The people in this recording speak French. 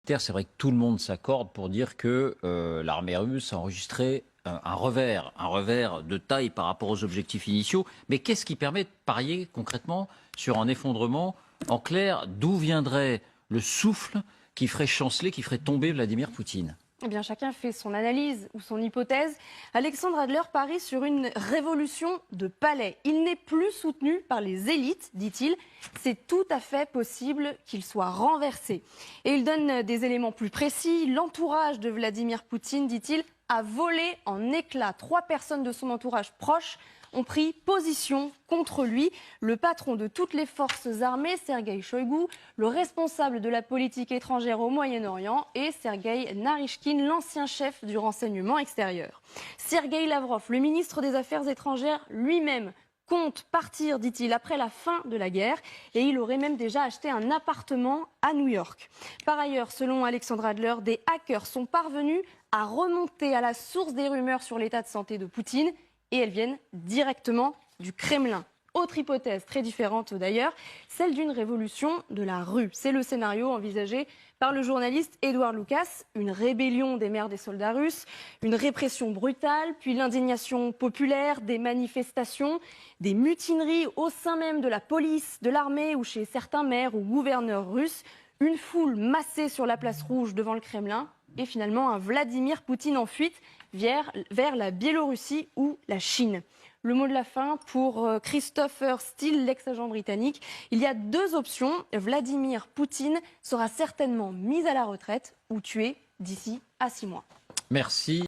C'est vrai que tout le monde s'accorde pour dire que l'armée russe a enregistré un revers de taille par rapport aux objectifs initiaux. Mais qu'est-ce qui permet de parier concrètement sur un effondrement? En clair, d'où viendrait le souffle qui ferait chanceler, qui ferait tomber Vladimir Poutine? Eh bien, chacun fait son analyse ou son hypothèse. Alexandre Adler parie sur une révolution de palais. Il n'est plus soutenu par les élites, dit-il. C'est tout à fait possible qu'il soit renversé. Et il donne des éléments plus précis. L'entourage de Vladimir Poutine, dit-il, a volé en éclats. 3 personnes de son entourage proche ont pris position contre lui. Le patron de toutes les forces armées, Sergueï Shoïgu, le responsable de la politique étrangère au Moyen-Orient et Sergueï Narishkin, l'ancien chef du renseignement extérieur. Sergueï Lavrov, le ministre des Affaires étrangères lui-même, compte partir, dit-il, après la fin de la guerre et il aurait même déjà acheté un appartement à New York. Par ailleurs, selon Alexandre Adler, des hackers sont parvenus à remonter à la source des rumeurs sur l'état de santé de Poutine et elles viennent directement du Kremlin. Autre hypothèse, très différente d'ailleurs, celle d'une révolution de la rue. C'est le scénario envisagé par le journaliste Edouard Lucas. Une rébellion des mères des soldats russes, une répression brutale, puis l'indignation populaire, des manifestations, des mutineries au sein même de la police, de l'armée ou chez certains maires ou gouverneurs russes. Une foule massée sur la place rouge devant le Kremlin et finalement un Vladimir Poutine en fuite vers la Biélorussie ou la Chine. Le mot de la fin pour Christopher Steele, l'ex-agent britannique. Il y a 2 options. Vladimir Poutine sera certainement mis à la retraite ou tué d'ici à 6 mois. Merci.